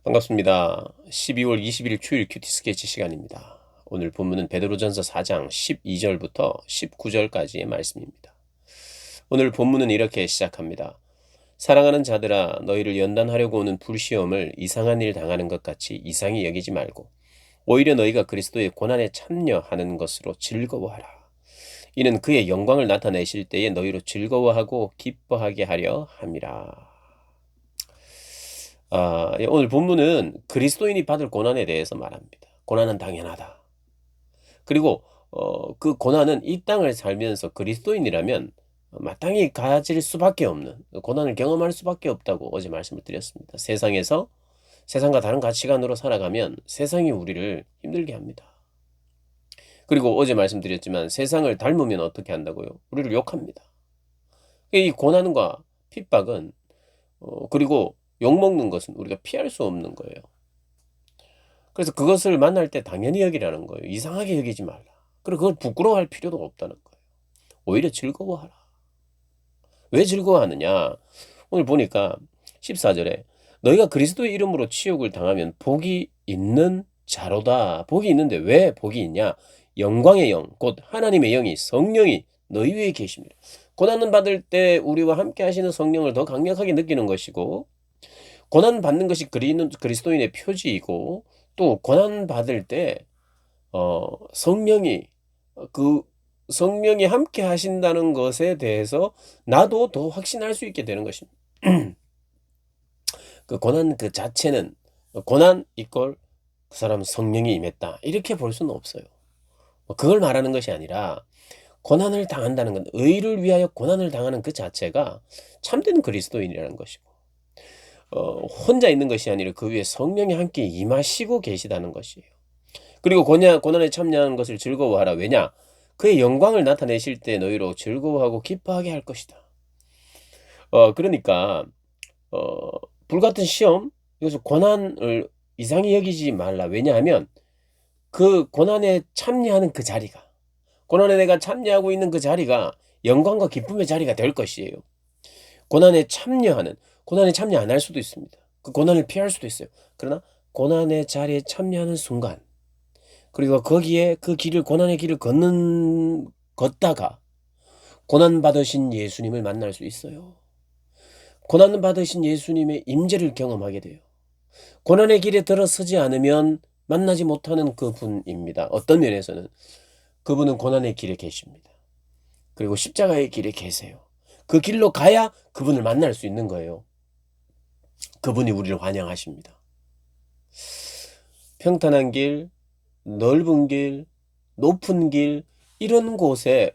반갑습니다. 12월 20일 주일 큐티 스케치 시간입니다. 오늘 본문은 베드로전서 4장 12절부터 19절까지의 말씀입니다. 오늘 본문은 이렇게 시작합니다. 사랑하는 자들아, 너희를 연단하려고 오는 불시험을 이상한 일 당하는 것 같이 이상히 여기지 말고 오히려 너희가 그리스도의 고난에 참여하는 것으로 즐거워하라. 이는 그의 영광을 나타내실 때에 너희로 즐거워하고 기뻐하게 하려 함이라. 오늘 본문은 그리스도인이 받을 고난에 대해서 말합니다. 고난은 당연하다. 그리고 그 고난은 이 땅을 살면서 그리스도인이라면 마땅히 가질 수밖에 없는 고난을 경험할 수밖에 없다고 어제 말씀을 드렸습니다. 세상과 다른 가치관으로 살아가면 세상이 우리를 힘들게 합니다. 그리고 어제 말씀드렸지만 세상을 닮으면 어떻게 한다고요? 우리를 욕합니다. 이 고난과 핍박은 그리고 욕먹는 것은 우리가 피할 수 없는 거예요. 그래서 그것을 만날 때 당연히 여기라는 거예요. 이상하게 여기지 말라. 그리고 그걸 부끄러워할 필요도 없다는 거예요. 오히려 즐거워하라. 왜 즐거워하느냐? 오늘 보니까 14절에 너희가 그리스도의 이름으로 치욕을 당하면 복이 있는 자로다. 복이 있는데 왜 복이 있냐? 영광의 영, 곧 하나님의 영이 성령이 너희 위에 계십니다. 고난을 받을 때 우리와 함께 하시는 성령을 더 강력하게 느끼는 것이고 고난 받는 것이 그리스도인의 표지이고 또 고난 받을 때 성령이 그 성령이 함께 하신다는 것에 대해서 나도 더 확신할 수 있게 되는 것입니다. 그 고난 그 자체는 고난 이꼴 그 사람은 성령이 임했다 이렇게 볼 수는 없어요. 그걸 말하는 것이 아니라 고난을 당한다는 건 의를 위하여 고난을 당하는 그 자체가 참된 그리스도인이라는 것이고 혼자 있는 것이 아니라 그 위에 성령이 함께 임하시고 계시다는 것이에요. 그리고 고난에 참여하는 것을 즐거워하라. 왜냐? 그의 영광을 나타내실 때 너희로 즐거워하고 기뻐하게 할 것이다. 그러니까 불같은 시험, 이것을 고난을 이상히 여기지 말라. 왜냐하면 그 고난에 참여하는 그 자리가, 고난에 내가 참여하고 있는 그 자리가 영광과 기쁨의 자리가 될 것이에요. 고난에 참여 안 할 수도 있습니다. 그 고난을 피할 수도 있어요. 그러나 고난의 자리에 참여하는 순간, 그리고 거기에 고난의 길을 걷다가 고난 받으신 예수님을 만날 수 있어요. 고난 받으신 예수님의 임재를 경험하게 돼요. 고난의 길에 들어서지 않으면 만나지 못하는 그분입니다. 어떤 면에서는 그분은 고난의 길에 계십니다. 그리고 십자가의 길에 계세요. 그 길로 가야 그분을 만날 수 있는 거예요. 그분이 우리를 환영하십니다. 평탄한 길, 넓은 길, 높은 길, 이런 곳에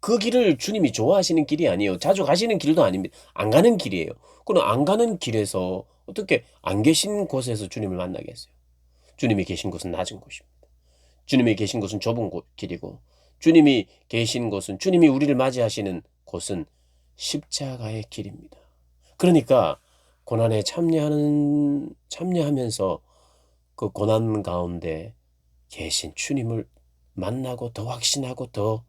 그 길을 주님이 좋아하시는 길이 아니에요. 자주 가시는 길도 아닙니다. 안 가는 길이에요. 그럼 안 가는 길에서 어떻게 안 계신 곳에서 주님을 만나겠어요? 주님이 계신 곳은 낮은 곳입니다. 주님이 계신 곳은 좁은 길이고 주님이 계신 곳은 주님이 우리를 맞이하시는 곳은 십자가의 길입니다. 그러니까 고난에 참여하면서 그 고난 가운데 계신 주님을 만나고 더 확신하고 더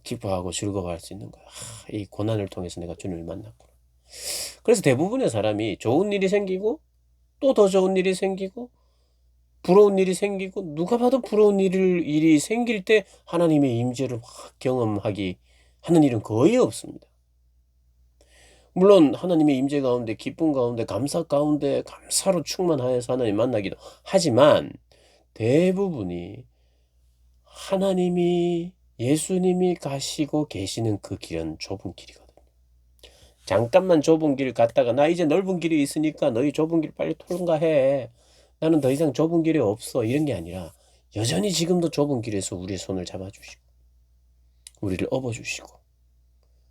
기뻐하고 즐거워할 수 있는 거야. 이 고난을 통해서 내가 주님을 만났구나. 그래서 대부분의 사람이 좋은 일이 생기고 또 더 좋은 일이 생기고 부러운 일이 생기고 누가 봐도 부러운 일이 생길 때 하나님의 임재를 확 경험하기 하는 일은 거의 없습니다. 물론 하나님의 임재 가운데 기쁨 가운데 감사 가운데 감사로 충만하여서 하나님 만나기도 하지만 대부분이 하나님이 예수님이 가시고 계시는 그 길은 좁은 길이거든요. 잠깐만 좁은 길 갔다가 나 이제 넓은 길이 있으니까 너희 좁은 길 빨리 통과해. 나는 더 이상 좁은 길이 없어. 이런 게 아니라 여전히 지금도 좁은 길에서 우리의 손을 잡아주시고 우리를 업어주시고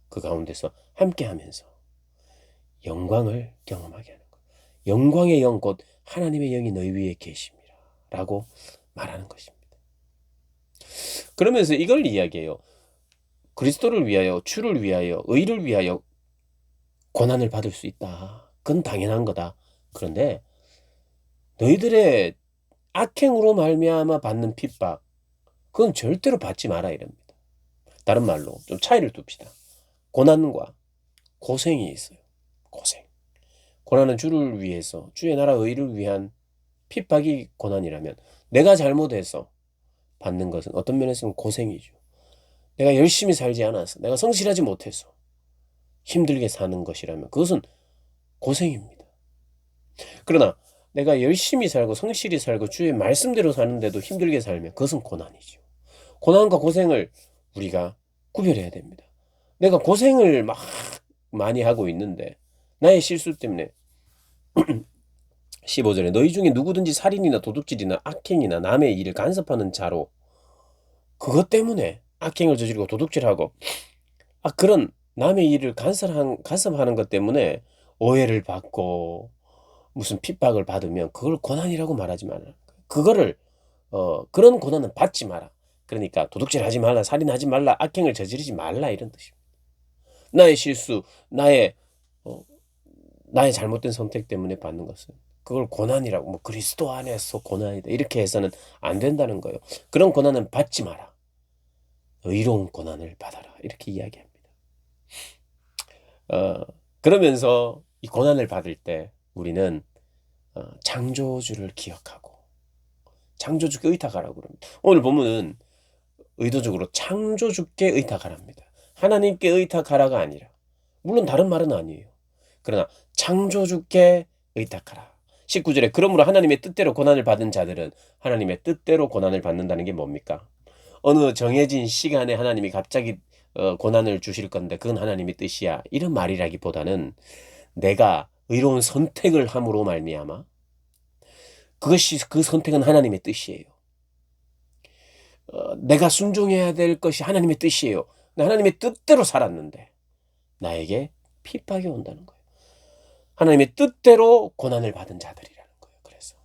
그 가운데서 함께하면서 영광을 경험하게 하는 것. 영광의 영 곧 하나님의 영이 너희 위에 계십니다. 라고 말하는 것입니다. 그러면서 이걸 이야기해요. 그리스도를 위하여, 주를 위하여, 의를 위하여 고난을 받을 수 있다. 그건 당연한 거다. 그런데 너희들의 악행으로 말미암아 받는 핍박, 그건 절대로 받지 마라 이럽니다. 다른 말로 좀 차이를 둡시다. 고난과 고생이 있어요. 고생. 고난은 주를 위해서, 주의 나라 의를 위한 핍박이 고난이라면, 내가 잘못해서 받는 것은 어떤 면에서는 고생이죠. 내가 열심히 살지 않아서, 내가 성실하지 못해서 힘들게 사는 것이라면 그것은 고생입니다. 그러나 내가 열심히 살고 성실히 살고 주의 말씀대로 사는데도 힘들게 살면 그것은 고난이죠. 고난과 고생을 우리가 구별해야 됩니다. 내가 고생을 막 많이 하고 있는데 나의 실수 때문에 15절에 너희 중에 누구든지 살인이나 도둑질이나 악행이나 남의 일을 간섭하는 자로, 그것 때문에 악행을 저지르고 도둑질하고 그런 남의 일을 간섭하는 것 때문에 오해를 받고 무슨 핍박을 받으면 그걸 고난이라고 말하지 말라. 그거를 그런 고난은 받지 마라. 그러니까 도둑질하지 말라, 살인하지 말라, 악행을 저지르지 말라, 이런 뜻입니다. 나의 실수, 어, 나의 잘못된 선택 때문에 받는 것은 그걸 고난이라고, 뭐 그리스도 안에서 고난이다 이렇게 해서는 안 된다는 거예요. 그런 고난은 받지 마라. 의로운 고난을 받아라, 이렇게 이야기합니다. 그러면서 이 고난을 받을 때 우리는 창조주를 기억하고 창조주께 의탁하라고 그럽니다. 오늘 보면은 의도적으로 창조주께 의탁하랍니다. 하나님께 의탁하라가 아니라, 물론 다른 말은 아니에요. 그러나 창조주께 의탁하라. 19절에 그러므로 하나님의 뜻대로 고난을 받은 자들은 하나님의 뜻대로 고난을 받는다는 게 뭡니까? 어느 정해진 시간에 하나님이 갑자기 고난을 주실 건데 그건 하나님의 뜻이야, 이런 말이라기보다는 내가 의로운 선택을 함으로 말미암아 그 선택은 하나님의 뜻이에요. 내가 순종해야 될 것이 하나님의 뜻이에요. 하나님의 뜻대로 살았는데 나에게 핍박이 온다는 거예요. 하나님의 뜻대로 고난을 받은 자들이라는 거예요. 그래서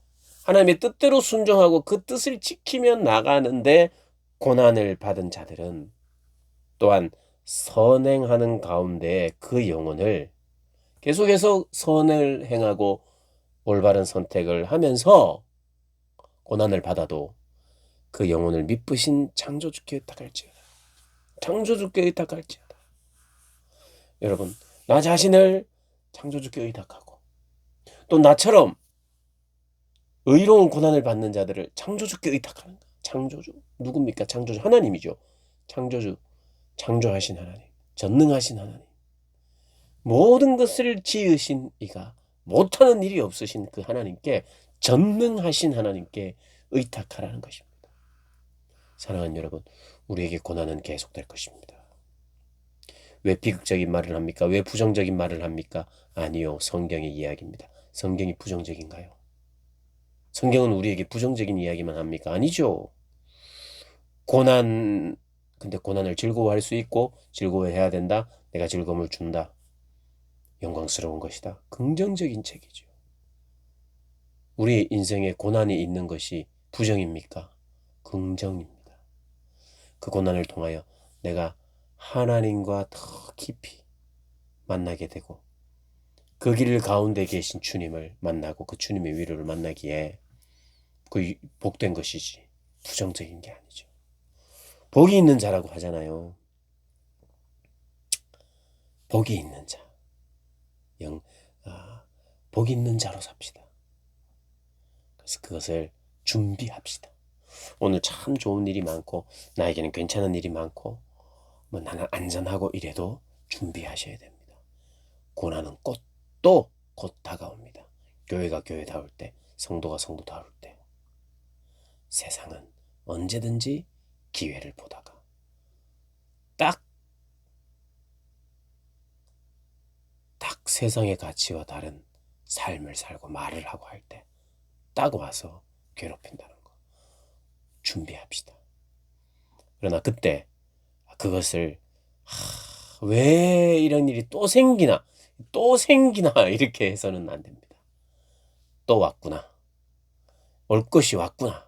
하나님의 뜻대로 순종하고 그 뜻을 지키며 나가는데 고난을 받은 자들은 또한 선행하는 가운데 그 영혼을 계속해서 선을 행하고 올바른 선택을 하면서 고난을 받아도 그 영혼을 미쁘신 창조주께 의탁할지어다. 창조주께 의탁할지어다. 여러분, 나 자신을 창조주께 의탁하고 또 나처럼 의로운 고난을 받는 자들을 창조주께 의탁하는 거야. 창조주 누굽니까? 창조주 하나님이죠. 창조주, 창조하신 하나님, 전능하신 하나님, 모든 것을 지으신 이가 못하는 일이 없으신 그 하나님께, 전능하신 하나님께 의탁하라는 것입니다. 사랑하는 여러분, 우리에게 고난은 계속될 것입니다. 왜 비극적인 말을 합니까? 왜 부정적인 말을 합니까? 아니요, 성경의 이야기입니다. 성경이 부정적인가요? 성경은 우리에게 부정적인 이야기만 합니까? 아니죠. 근데 고난을 즐거워할 수 있고 즐거워해야 된다. 내가 즐거움을 준다. 영광스러운 것이다. 긍정적인 책이죠. 우리 인생에 고난이 있는 것이 부정입니까? 긍정입니다. 그 고난을 통하여 내가 하나님과 더 깊이 만나게 되고 그 길 가운데 계신 주님을 만나고 그 주님의 위로를 만나기에 그 복된 것이지 부정적인 게 아니죠. 복이 있는 자라고 하잖아요. 복이 있는 자. 복이 있는 자로 삽시다. 그래서 그것을 준비합시다. 오늘 참 좋은 일이 많고 나에게는 괜찮은 일이 많고 나는 안전하고 이래도 준비하셔야 됩니다. 고난은 곧 다가옵니다. 교회가 교회다울 때, 성도가 성도다울 때, 세상은 언제든지 기회를 보다가 딱 세상의 가치와 다른 삶을 살고 말을 하고 할 때 딱 와서 괴롭힌다는 거 준비합시다. 그러나 그때 그것을 왜 이런 일이 또 생기나 이렇게 해서는 안 됩니다. 또 왔구나. 올 것이 왔구나.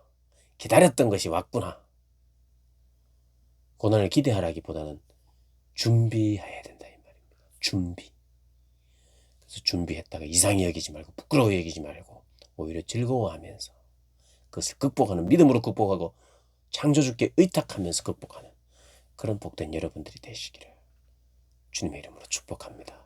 기다렸던 것이 왔구나. 고난을 기대하라기보다는 준비해야 된다, 이 말입니다. 준비. 그래서 준비했다가 이상히 여기지 말고 부끄러워 여기지 말고 오히려 즐거워하면서 그것을 극복하는, 믿음으로 극복하고 창조주께 의탁하면서 극복하는 그런 복된 여러분들이 되시기를 주님의 이름으로 축복합니다.